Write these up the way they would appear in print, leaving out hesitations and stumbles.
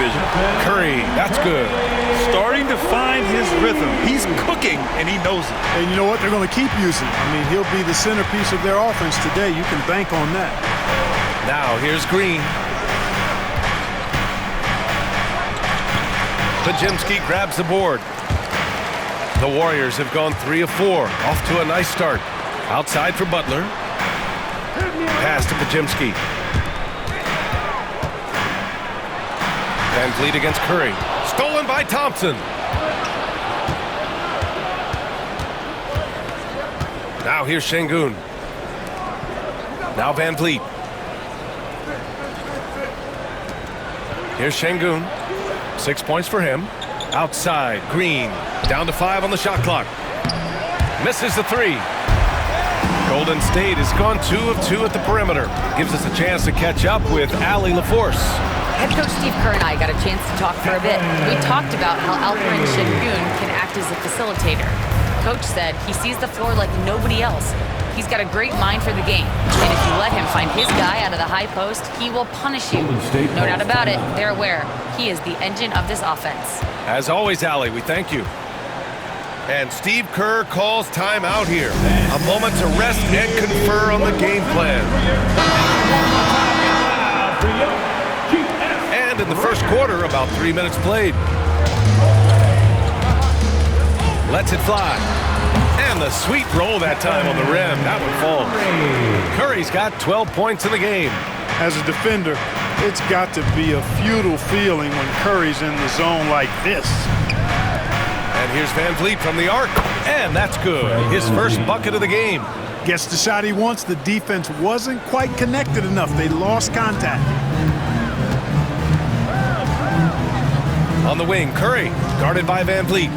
division. Curry, that's good. Starting to find his rhythm. He's cooking, and he knows it. And you know what? They're going to keep using him. I mean, he'll be the centerpiece of their offense today. You can bank on that. Now, here's Green. Podziemski grabs the board. The Warriors have gone 3 of 4. Off to a nice start. Outside for Butler. Pass to Podziemski. Van Vliet against Curry. Stolen by Thompson. Now here's Şengün. Now Van Vliet. Here's Şengün. 6 points for him. Outside, Green. Down to 5 on the shot clock. Misses the 3. Golden State has gone 2 of 2 at the perimeter. Gives us a chance to catch up with Allie LaForce. Head coach Steve Kerr and I got a chance to talk for a bit. We talked about how Alperen Şengün can act as a facilitator. Coach said he sees the floor like nobody else. He's got a great mind for the game. And if you let him find his guy out of the high post, he will punish you. No doubt about it, they're aware. He is the engine of this offense. As always, Allie, we thank you. And Steve Kerr calls timeout here. A moment to rest and confer on the game plan. And in the first quarter, about 3 minutes played. Lets it fly. And the sweet roll that time on the rim. That one falls. Curry's got 12 points in the game. As a defender, it's got to be a futile feeling when Curry's in the zone like this. And here's Van Vliet from the arc. And that's good. His first bucket of the game. Gets the shot he wants. The defense wasn't quite connected enough. They lost contact. On the wing, Curry, guarded by Van Vliet.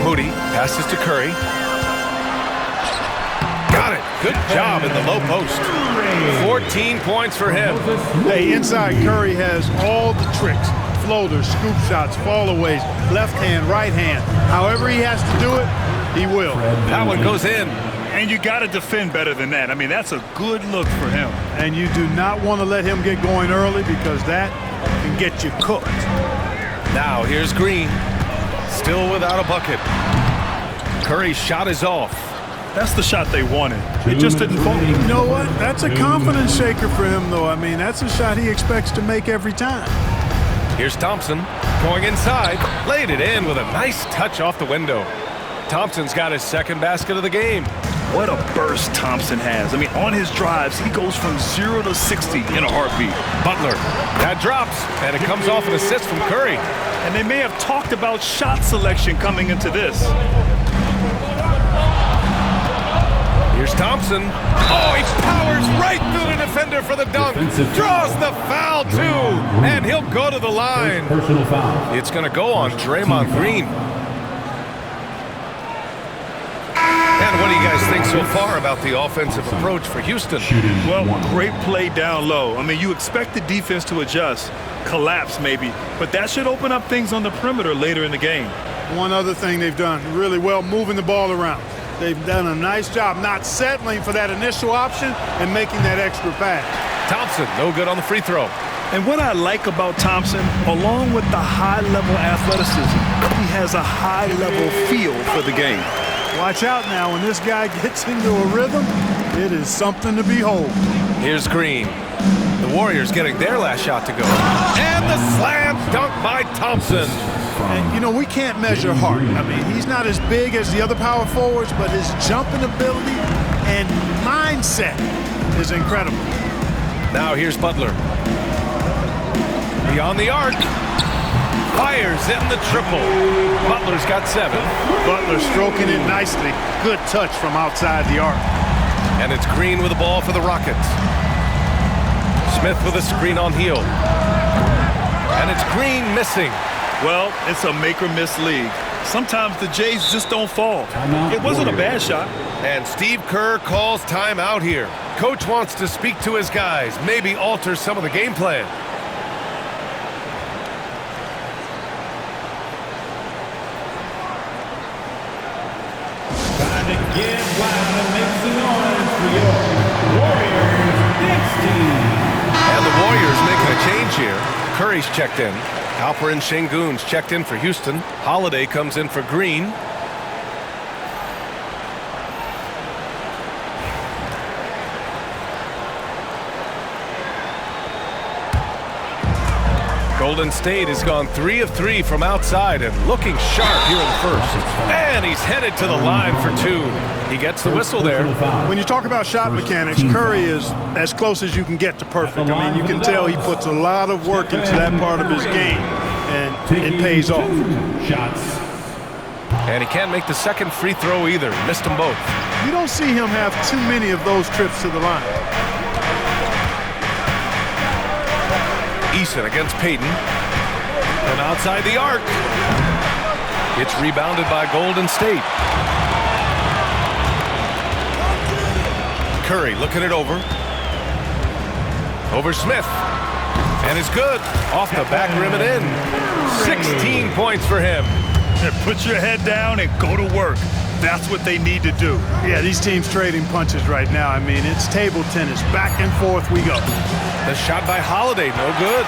Moody passes to Curry. Got it. Good job in the low post. 14 points for him. Hey, inside Curry has all the tricks. Floaters, scoop shots, fallaways, left hand, right hand. However he has to do it, he will. That one goes in. And you got to defend better than that. I mean, that's a good look for him. And you do not want to let him get going early because that can get you cooked. Now here's Green. Still without a bucket. Curry's shot is off. That's the shot they wanted. It just didn't fall. You know what? That's a confidence shaker for him, though. I mean, that's a shot he expects to make every time. Here's Thompson going inside. Laid it in with a nice touch off the window. Thompson's got his second basket of the game. What a burst Thompson has. I mean, on his drives, he goes from 0 to 60 in a heartbeat. Butler. That drops, and it comes off an assist from Curry. And they may have talked about shot selection coming into this. Here's Thompson. Oh, he powers right through the defender for the dunk. Draws the foul, too. And he'll go to the line. Personal foul. It's going to go on Draymond Green. And what do you guys think so far about the offensive approach for Houston? Well, great play down low. I mean, you expect the defense to adjust, collapse maybe, but that should open up things on the perimeter later in the game. One other thing they've done really well, moving the ball around. They've done a nice job not settling for that initial option and making that extra pass. Thompson, no good on the free throw. And what I like about Thompson, along with the high-level athleticism, he has a high-level feel for the game. Watch out now. When this guy gets into a rhythm, it is something to behold. Here's Green. The Warriors getting their last shot to go. And the slam dunk by Thompson. And, you know, we can't measure heart. I mean, he's not as big as the other power forwards, but his jumping ability and mindset is incredible. Now here's Butler. Beyond the arc. Fires in the triple. Butler's got 7. Butler stroking it nicely. Good touch from outside the arc. And it's Green with the ball for the Rockets. Smith with a screen on heel. And it's Green missing. Well, it's a make-or-miss league. Sometimes the Jays just don't fall. It wasn't a bad shot. And Steve Kerr calls timeout here. Coach wants to speak to his guys, maybe alter some of the game plan. Time to get wild and make some noise for your Warriors next team. And the Warriors making a change here. Curry's checked in. Alperen Şengün's checked in for Houston. Holiday comes in for Green. Golden State has gone 3 of 3 from outside and looking sharp here in the first. And he's headed to the line for 2. He gets the whistle there. When you talk about shot mechanics, Curry is as close as you can get to perfect. I mean, you can tell he puts a lot of work into that part of his game, and it pays off. Shots. And he can't make the second free throw either. Missed them both. You don't see him have too many of those trips to the line. Eason against Payton. And outside the arc. It's rebounded by Golden State. Curry looking it over. Over Smith. And it's good. Off the back rim and in. 16 points for him. Put your head down and go to work. That's what they need to do. Yeah, these teams trading punches right now. I mean, it's table tennis. Back and forth we go. The shot by Holiday, no good.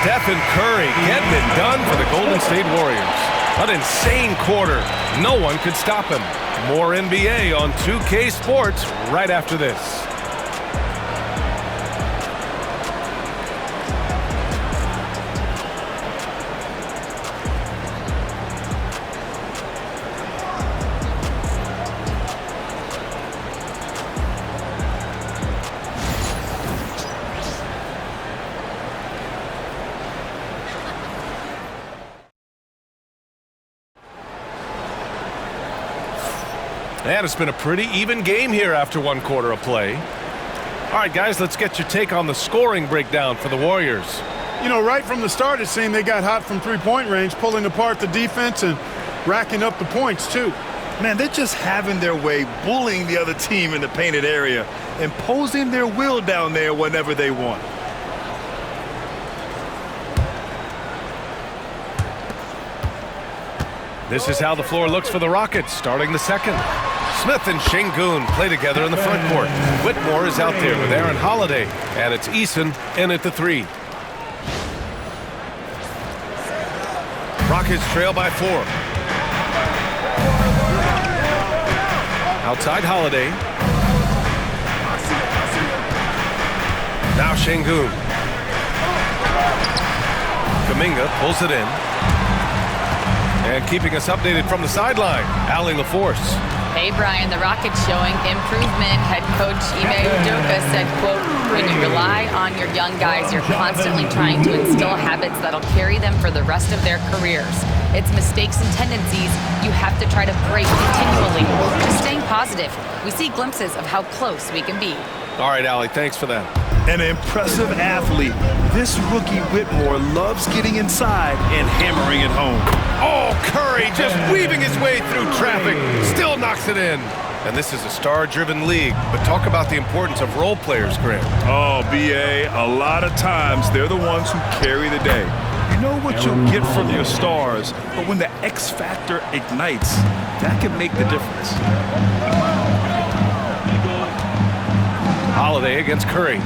Stephen Curry getting it done for the Golden State Warriors. An insane quarter. No one could stop him. More NBA on 2K Sports right after this. And it's been a pretty even game here after 1 quarter of play. All right, guys, let's get your take on the scoring breakdown for the Warriors. You know, right from the start, it seemed they got hot from three-point range, pulling apart the defense and racking up the points, too. Man, they're just having their way, bullying the other team in the painted area, imposing their will down there whenever they want. This is how the floor looks for the Rockets, starting the second. Smith and Şengün play together in the front court. Whitmore is out there with Aaron Holiday, and it's Eason in at the 3. Rockets trail by 4. Outside Holiday. Now Şengün. Kuminga pulls it in. And keeping us updated from the sideline, Allie LaForce. Hey, Brian, the Rockets showing improvement. Head coach Ime Udoka said, quote, when you rely on your young guys, you're constantly trying to instill habits that'll carry them for the rest of their careers. It's mistakes and tendencies you have to try to break continually. Just staying positive. We see glimpses of how close we can be. All right, Allie, thanks for that. An impressive athlete. This rookie Whitmore loves getting inside and hammering it home. Oh, Curry just weaving his way through traffic. Still knocks it in. And this is a star-driven league. But talk about the importance of role players, Grant. Oh, B.A., a lot of times they're the ones who carry the day. You know what you'll get from your stars, but when the X factor ignites, that can make the difference. Holiday against Curry.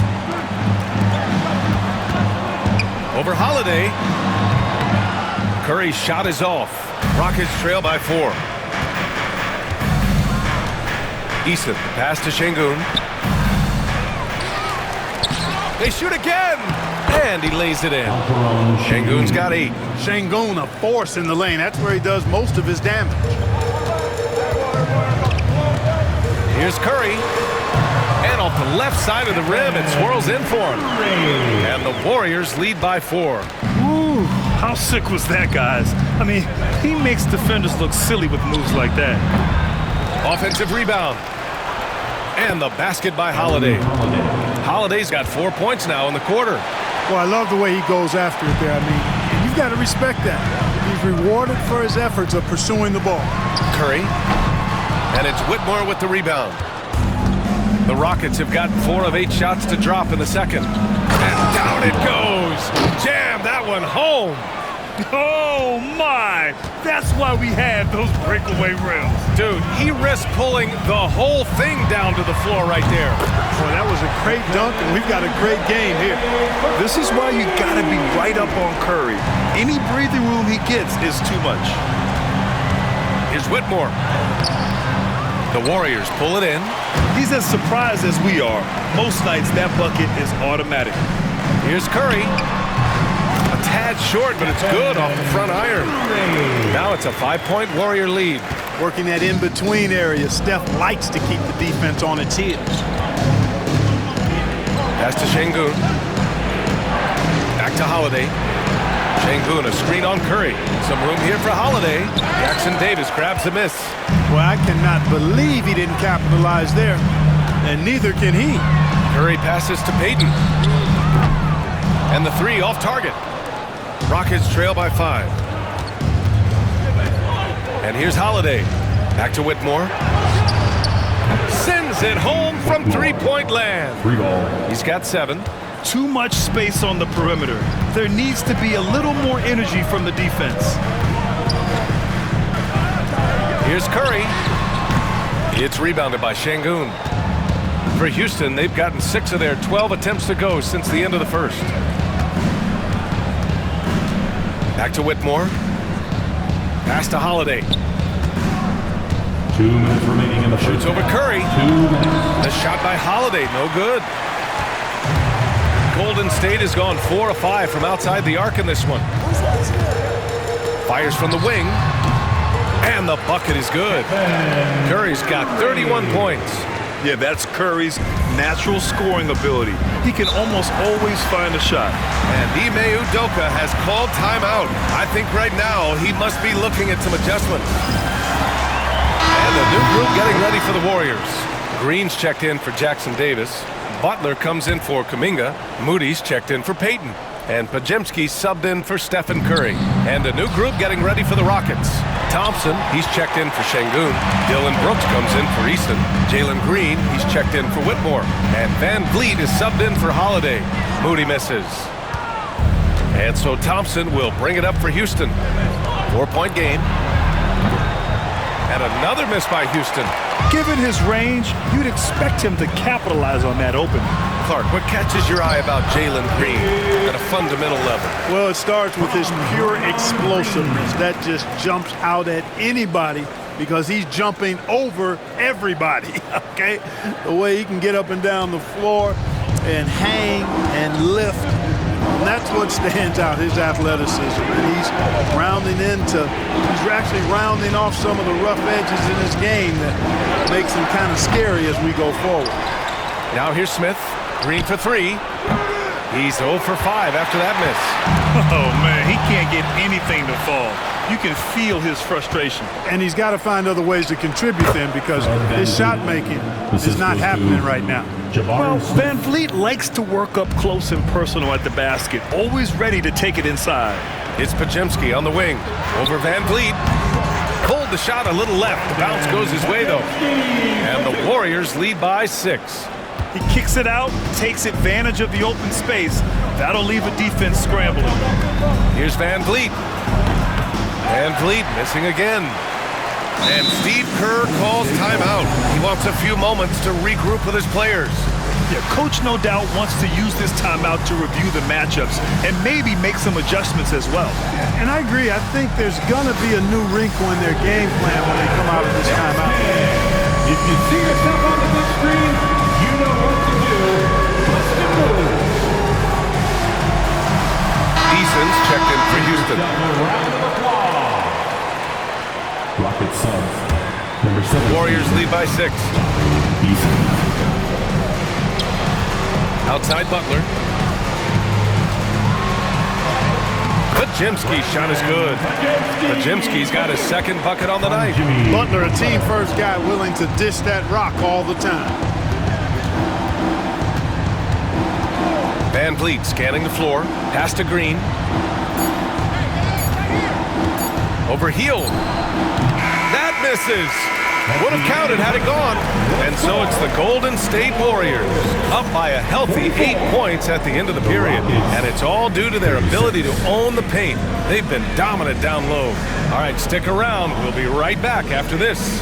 Over Holiday. Curry's shot is off. Rockets trail by 4. Eason, pass to Şengün. They shoot again! And he lays it in. Şengün's got 8. Şengün, a force in the lane. That's where he does most of his damage. Here's Curry. And off the left side of the rim, it swirls in for him. And the Warriors lead by 4. Ooh, how sick was that, guys? I mean, he makes defenders look silly with moves like that. Offensive rebound. And the basket by Holiday. Holiday's got 4 points now in the quarter. Well, I love the way he goes after it there. I mean, you've got to respect that. He's rewarded for his efforts of pursuing the ball. Curry. And it's Whitmore with the rebound. The Rockets have gotten 4 of 8 shots to drop in the second. And down it goes. Jam that one home. Oh, my. That's why we have those breakaway rims. Dude, he risked pulling the whole thing down to the floor right there. Boy, that was a great dunk, and we've got a great game here. This is why you got to be right up on Curry. Any breathing room he gets is too much. Here's Whitmore. The Warriors pull it in. He's as surprised as we are. Most nights, that bucket is automatic. Here's Curry. A tad short, but it's good off the front iron. Now it's a 5-point Warrior lead. Working that in-between area, Steph likes to keep the defense on its heels. Pass to Şengün. Back to Holiday. Şengün, a screen on Curry. Some room here for Holiday. Jackson Davis grabs the miss. Well, I cannot believe he didn't capitalize there, and neither can he. Curry passes to Payton. And the three off target. Rockets trail by 5. And here's Holiday. Back to Whitmore. Sends it home from three-point land. He's got 7. Too much space on the perimeter. There needs to be a little more energy from the defense. Here's Curry. It's rebounded by Şengün. For Houston, they've gotten 6 of their 12 attempts to go since the end of the first. Back to Whitmore. Pass to Holiday. 2 minutes remaining in the Shoots first. over Curry. 2 minutes. The shot by Holiday, no good. Golden State has gone 4 of 5 from outside the arc in this one. Fires from the wing. And the bucket is good. Curry's got 31 points. Yeah, that's Curry's natural scoring ability. He can almost always find a shot. And Ime Udoka has called timeout. I think right now he must be looking at some adjustments. And a new group getting ready for the Warriors. Green's checked in for Jackson Davis. Butler comes in for Kuminga. Moody's checked in for Payton. And Podziemski subbed in for Stephen Curry. And a new group getting ready for the Rockets. Thompson, he's checked in for Şengün. Dylan Brooks comes in for Easton. Jalen Green, he's checked in for Whitmore. And Van Vliet is subbed in for Holiday. Moody misses. And so Thompson will bring it up for Houston. 4-point game. And another miss by Houston. Given his range, you'd expect him to capitalize on that opening. Clark, what catches your eye about Jalen Green at a fundamental level? Well, it starts with his pure explosiveness. That just jumps out at anybody because he's jumping over everybody, okay? The way he can get up and down the floor and hang and lift. And that's what stands out, his athleticism. And he's actually rounding off some of the rough edges in his game that makes him kind of scary as we go forward. Now here's Smith. Green for 3. He's 0 for 5 after that miss. Oh, man, he can't get anything to fall. You can feel his frustration. And he's got to find other ways to contribute then because his shot making is not happening right now. Well, Van Vliet likes to work up close and personal at the basket, always ready to take it inside. It's Podziemski on the wing. Over Van Vliet. Pulled the shot a little left. The bounce goes his way, though. And the Warriors lead by 6. He kicks it out, takes advantage of the open space. That'll leave a defense scrambling. Here's Van Vliet. Van Vliet missing again. And Steve Kerr calls timeout. He wants a few moments to regroup with his players. Yeah, Coach no doubt wants to use this timeout to review the matchups and maybe make some adjustments as well. And I agree. I think there's going to be a new wrinkle in their game plan when they come out of this timeout. If you see yourself on the big screen, you know what to do. Bust a move. Eason's checked in for Houston. Round of applause. Rocket Suns. Number 7. Warriors lead by 6. Easy. Outside Butler. Podziemski's shot is good. Podziemski's got his second bucket on the night. Butler, a team-first guy willing to dish that rock all the time. Van Vliet scanning the floor. Pass to Green. Over Hield. That misses. Would have counted had it gone. And so it's the Golden State Warriors, up by a healthy 8 points at the end of the period. And it's all due to their ability to own the paint. They've been dominant down low. All right, stick around. We'll be right back after this.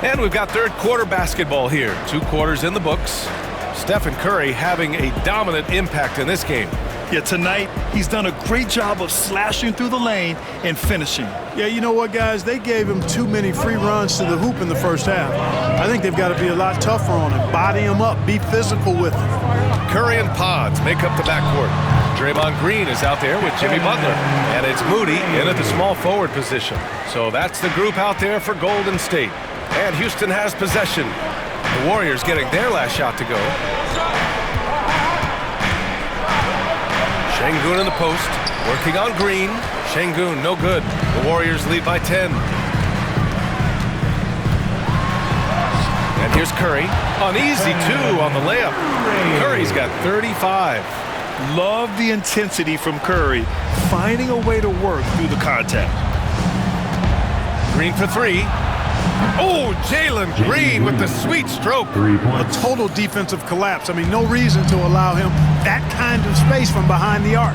And we've got third quarter basketball here. 2 quarters in the books. Stephen Curry having a dominant impact in this game. Yeah, tonight he's done a great job of slashing through the lane and finishing. Yeah, you know what, guys? They gave him too many free runs to the hoop in the first half. I think they've got to be a lot tougher on him. Body him up. Be physical with him. Curry and Pods make up the backcourt. Draymond Green is out there with Jimmy Butler. And it's Moody in at the small forward position. So that's the group out there for Golden State. And Houston has possession. The Warriors getting their last shot to go. Şengün in the post, working on Green. Şengün, no good. The Warriors lead by 10. And here's Curry. An easy 2 on the layup. Curry's got 35. Love the intensity from Curry, finding a way to work through the contact. Green for 3. Oh, Jalen Green with the sweet stroke. A total defensive collapse. I mean, no reason to allow him that kind of space from behind the arc.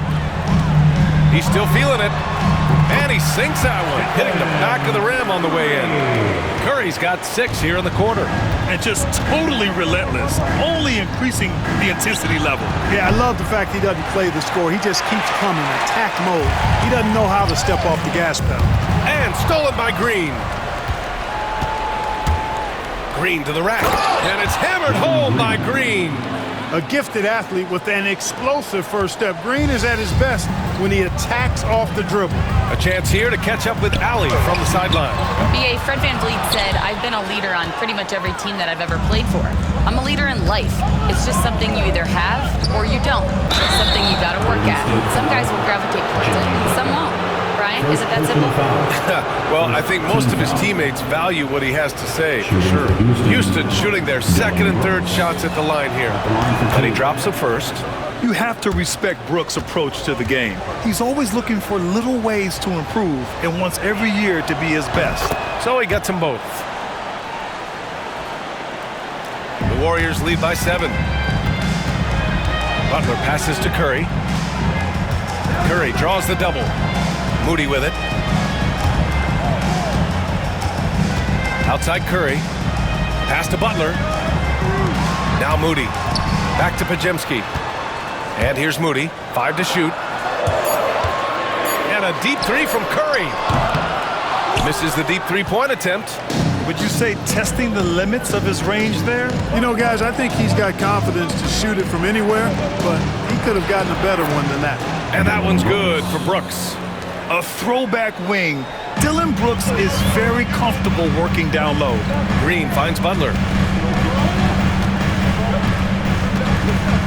He's still feeling it. And he sinks that one, hitting the back of the rim on the way in. Curry's got 6 here in the quarter. And just totally relentless, only increasing the intensity level. Yeah, I love the fact he doesn't play the score. He just keeps coming, attack mode. He doesn't know how to step off the gas pedal. And stolen by Green. Green to the rack, and it's hammered home by Green. A gifted athlete with an explosive first step. Green is at his best when he attacks off the dribble. A chance here to catch up with Allie from the sideline. BA, Fred VanVleet said, I've been a leader on pretty much every team that I've ever played for. I'm a leader in life. It's just something you either have or you don't. It's something you got to work at. Some guys will gravitate towards it, and some won't. Brian, is it that simple? Well, I think most of his teammates value what he has to say, for sure. Houston shooting their second and third shots at the line here. And he drops the first. You have to respect Brooks' approach to the game. He's always looking for little ways to improve and wants every year to be his best. So he gets them both. The Warriors lead by 7. Butler passes to Curry. Curry draws the double. Moody with it. Outside Curry. Pass to Butler. Now Moody. Back to Podziemski. And here's Moody. 5 to shoot. And a deep 3 from Curry. Misses the deep 3-point attempt. Would you say testing the limits of his range there? You know, guys, I think he's got confidence to shoot it from anywhere, but he could have gotten a better one than that. And that one's good for Brooks. A throwback wing. Dylan Brooks is very comfortable working down low. Green finds Butler.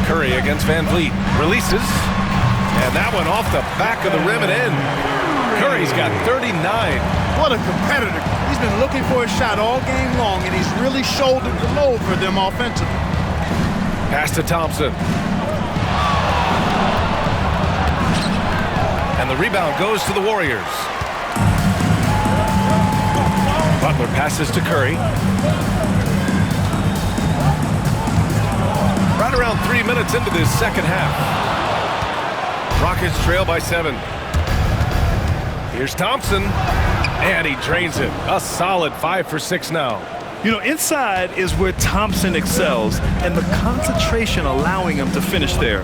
Curry against VanVleet. Releases. And that one off the back of the rim and in. Curry's got 39. What a competitor. He's been looking for a shot all game long, and he's really shouldered the load for them offensively. Pass to Thompson. And the rebound goes to the Warriors. Butler passes to Curry. Right around 3 minutes into this second half. Rockets trail by 7. Here's Thompson. And he drains it. A solid 5 for 6 now. You know, inside is where Thompson excels, and the concentration allowing him to finish there.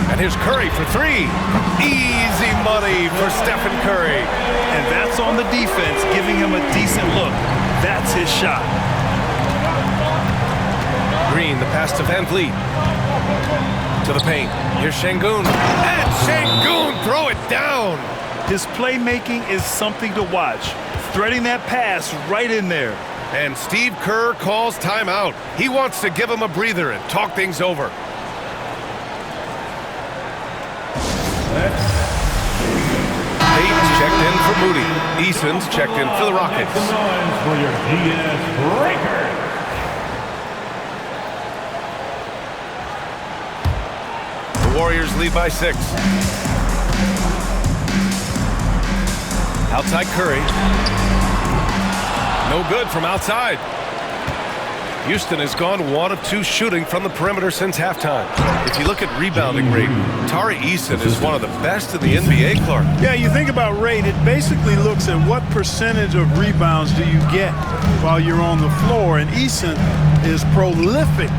And here's Curry for 3. Easy money for Stephen Curry. And that's on the defense, giving him a decent look. That's his shot. Green, the pass to VanVleet. To the paint. Here's Şengün. And Şengün, throw it down. His playmaking is something to watch. Threading that pass right in there. And Steve Kerr calls timeout. He wants to give him a breather and talk things over. Payton's checked in for Moody. Eason's checked in for the Rockets. For your DS Breaker. The Warriors lead by 6. Outside Curry. No good from outside. Houston has gone 1 of 2 shooting from the perimeter since halftime. If you look at rebounding rate, Tari Eason is one of the best in the NBA, Clark. Yeah, you think about rate, it basically looks at what percentage of rebounds do you get while you're on the floor. And Eason is prolific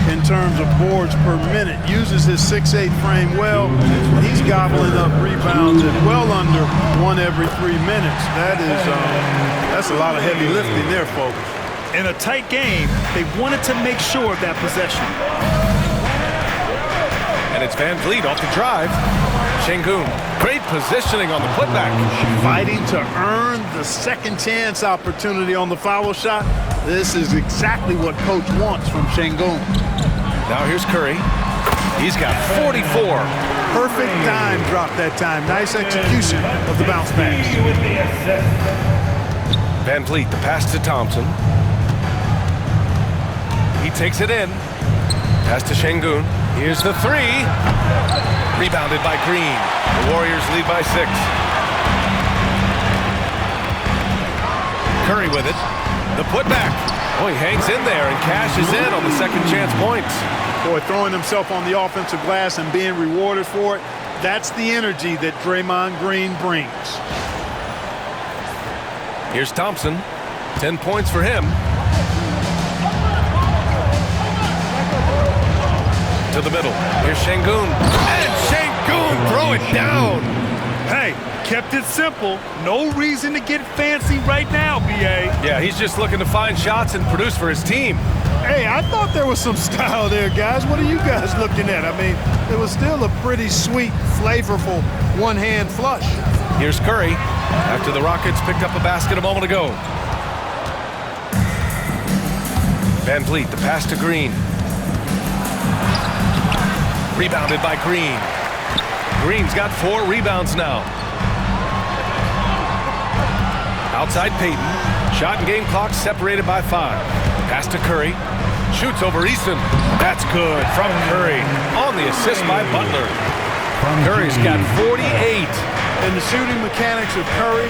in terms of boards per minute, uses his 6'8" frame well. He's gobbling up rebounds at well under 1 every 3 minutes. That's a lot of heavy lifting there, folks. In a tight game, they wanted to make sure of that possession. And it's Van Vliet off the drive. Şengün, great positioning on the putback. Fighting to earn the second chance opportunity on the foul shot. This is exactly what coach wants from Şengün. Now here's Curry. He's got 44. Perfect dime drop that time. Nice execution of the bounce pass. Van Vliet, the pass to Thompson. He takes it in. Pass to Şengün. Here's the 3. Rebounded by Green. The Warriors lead by 6. Curry with it. The putback. Oh, he hangs in there and cashes in on the second chance points. Boy, throwing himself on the offensive glass and being rewarded for it. That's the energy that Draymond Green brings. Here's Thompson. 10 points for him. To the middle. Here's Şengün. And Şengün throw it down. Hey, kept it simple. No reason to get fancy right now, B.A. Yeah, he's just looking to find shots and produce for his team. Hey, I thought there was some style there, guys. What are you guys looking at? I mean, it was still a pretty sweet, flavorful one-hand flush. Here's Curry after the Rockets picked up a basket a moment ago. Van Vliet, the pass to Green. Rebounded by Green. Green's got 4 rebounds now. Outside Payton. Shot and game clock separated by 5. Pass to Curry. Shoots over Eason. That's good from Curry. On the assist by Butler. Curry's got 48. And the shooting mechanics of Curry,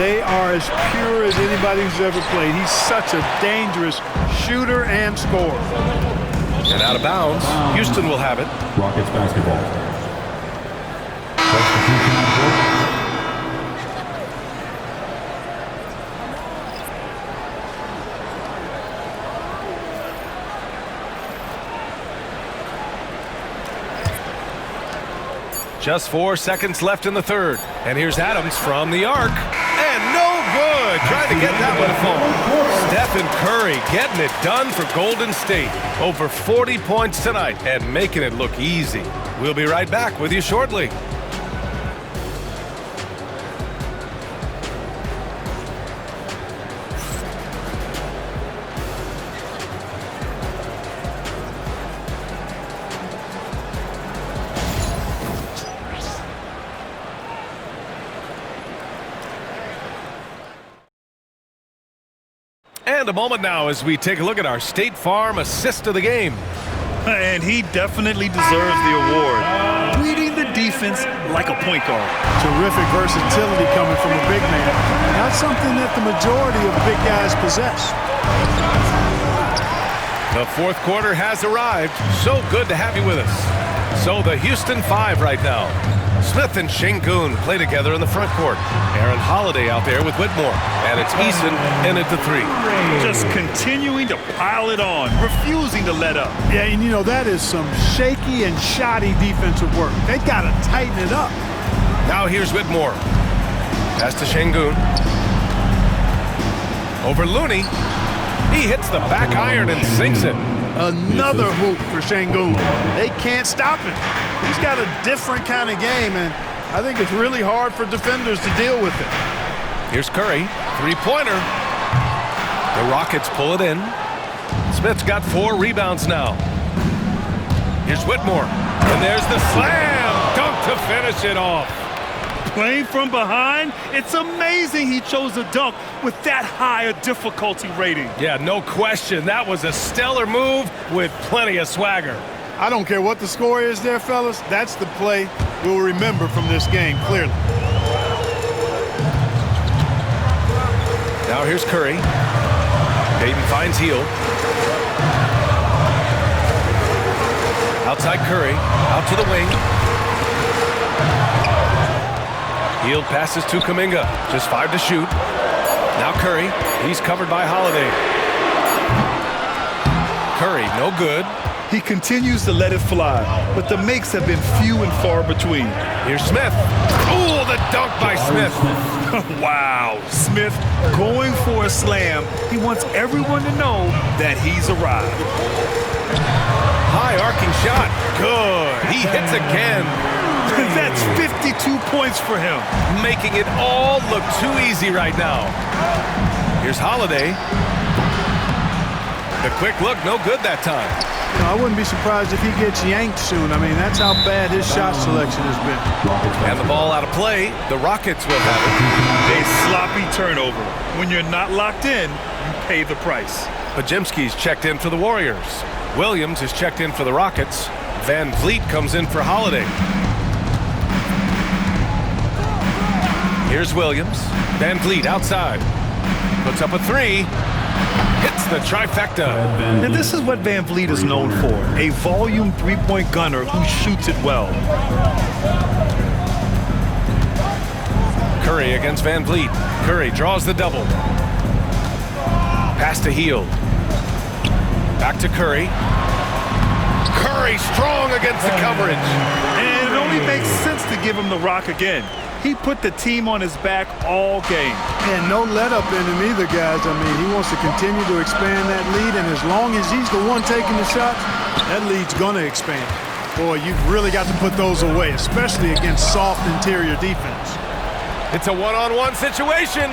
they are as pure as anybody who's ever played. He's such a dangerous shooter and scorer. And out of bounds, Houston will have it. Rockets basketball. Substitution on court. Just 4 seconds left in the third. And here's Adams from the arc. And no good. Trying to get that one to fall. Stephen Curry getting it done for Golden State. Over 40 points tonight and making it look easy. We'll be right back with you shortly. And a moment now as we take a look at our State Farm assist of the game. And he definitely deserves the award. Reading the defense like a point guard. Terrific versatility coming from a big man. Not something that the majority of big guys possess. The fourth quarter has arrived. So good to have you with us. So the Houston 5 right now. Smith and Şengün play together in the front court. Aaron Holiday out there with Whitmore. And it's Eason in at the 3. Just continuing to pile it on, refusing to let up. Yeah, and you know, that is some shaky and shoddy defensive work. They got to tighten it up. Now here's Whitmore. Pass to Şengün. Over Looney. He hits the back iron and sinks it. Another hoop for Şengün. They can't stop him. He's got a different kind of game, and I think it's really hard for defenders to deal with it. Here's Curry. 3-pointer. The Rockets pull it in. Smith's got 4 rebounds now. Here's Whitmore. And there's the slam. Dunk to finish it off. Playing from behind, it's amazing he chose a dunk with that high a difficulty rating. Yeah, no question. That was a stellar move with plenty of swagger. I don't care what the score is there, fellas. That's the play we'll remember from this game, clearly. Now here's Curry. Payton finds Hield. Outside Curry. Out to the wing. Hield passes to Kuminga. Just 5 to shoot. Now Curry. He's covered by Holiday. Curry, no good. He continues to let it fly, but the makes have been few and far between. Here's Smith. Oh, the dunk by Smith. Wow, Smith going for a slam. He wants everyone to know that he's arrived. High arcing shot. Good. He hits again. That's 52 points for him. Making it all look too easy right now. Here's Holiday. The quick look, no good that time. You know, I wouldn't be surprised if he gets yanked soon. I mean, that's how bad his shot selection has been. And the ball out of play. The Rockets will have it. A sloppy turnover. When you're not locked in, you pay the price. Podziemski's checked in for the Warriors. Williams is checked in for the Rockets. Van Vliet comes in for Holiday. Here's Williams. Van Vliet outside. Puts up a 3. Hits the trifecta. And this is what Van Vliet is known for. A volume three-point gunner who shoots it well. Curry against Van Vliet. Curry draws the double. Pass to Hield. Back to Curry. Curry strong against the coverage. And it only makes sense to give him the rock again. He put the team on his back all game. And no let up in him either, guys. I mean, he wants to continue to expand that lead, and as long as he's the one taking the shots, that lead's going to expand. Boy, you've really got to put those away, especially against soft interior defense. It's a one-on-one situation.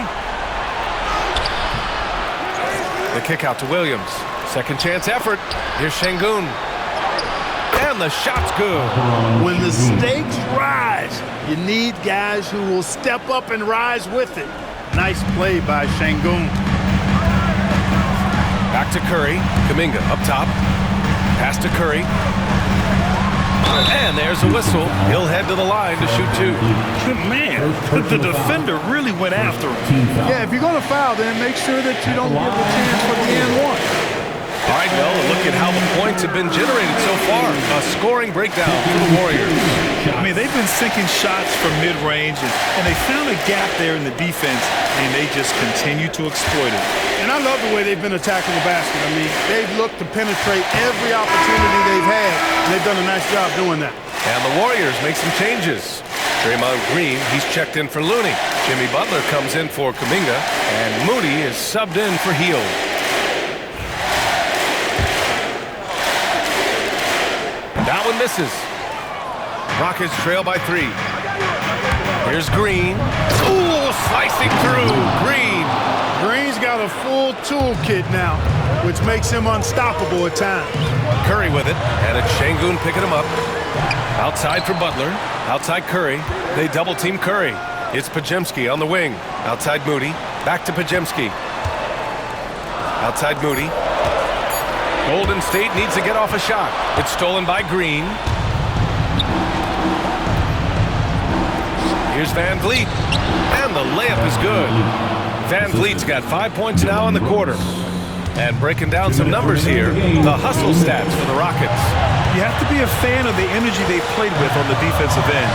The kick out to Williams. Second chance effort. Here's Şengün. And the shot's good. When the stakes rise, you need guys who will step up and rise with it. Nice play by Şengün. Back to Curry. Kuminga up top. Pass to Curry. And there's a whistle. He'll head to the line to shoot 2. Man, the defender really went after him. Yeah, if you're going to foul, then make sure that you don't give a chance for the and one. All right, Mel, look at how the points have been generated so far. A scoring breakdown for the Warriors. I mean, they've been sinking shots from mid-range, and they found a gap there in the defense, and they just continue to exploit it. And I love the way they've been attacking the basket. I mean, they've looked to penetrate every opportunity they've had, and they've done a nice job doing that. And the Warriors make some changes. Draymond Green, he's checked in for Looney. Jimmy Butler comes in for Kuminga, and Moody is subbed in for Hield. That one misses. Rockets trail by 3. Here's Green. Ooh, slicing through. Green. Green's got a full toolkit now, which makes him unstoppable at times. Curry with it, and it's Şengün picking him up. Outside for Butler. Outside Curry. They double team Curry. It's Podziemski on the wing. Outside Moody. Back to Podziemski. Outside Moody. Golden State needs to get off a shot. It's stolen by Green. Here's Van Vliet. And the layup is good. Van Vliet's got 5 points now in the quarter. And breaking down some numbers here, the hustle stats for the Rockets. You have to be a fan of the energy they've played with on the defensive end.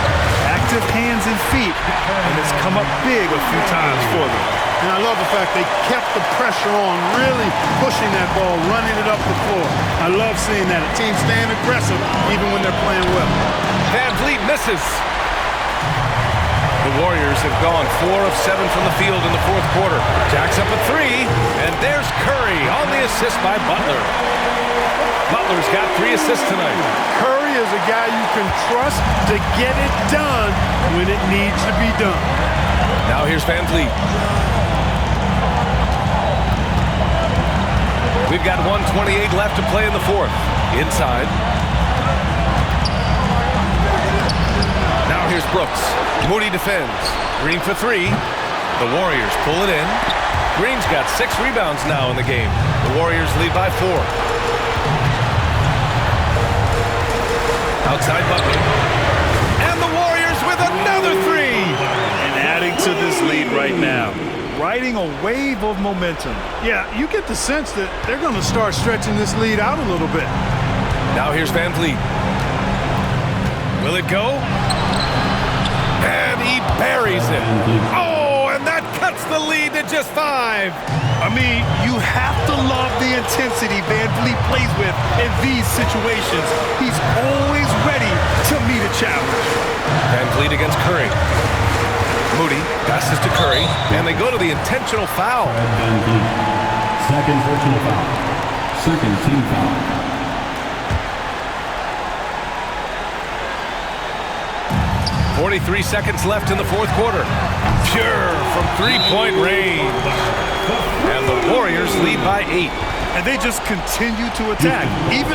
Active hands and feet, and it's come up big a few times for them. And I love the fact they kept the pressure on, really pushing that ball, running it up the floor. I love seeing that. A team staying aggressive even when they're playing well. Van Vliet misses. The Warriors have gone 4 of 7 from the field in the fourth quarter. Jacks up a 3, and there's Curry on the assist by Butler. Butler's got 3 assists tonight. Curry is a guy you can trust to get it done when it needs to be done. Now here's Van Vliet. We've got 1:28 left to play in the fourth. Inside. Now here's Brooks. Moody defends. Green for three. The Warriors pull it in. Green's got 6 rebounds now in the game. The Warriors lead by 4. Outside Buckley. And the Warriors with another 3. And adding to this lead right now. Riding a wave of momentum. Yeah, you get the sense that they're going to start stretching this lead out a little bit. Now here's Van Vliet. Will it go? And he buries it. Oh, and that cuts the lead to just 5. I mean, you have to love the intensity Van Vliet plays with in these situations. He's always ready to meet a challenge. Van Vliet against Curry. Moody passes to Curry, and they go to the intentional foul. Van Vliet. Second personal foul. Second team foul. 43 seconds left in the fourth quarter. Pure from three-point range. And the Warriors lead by 8. And they just continue to attack. Even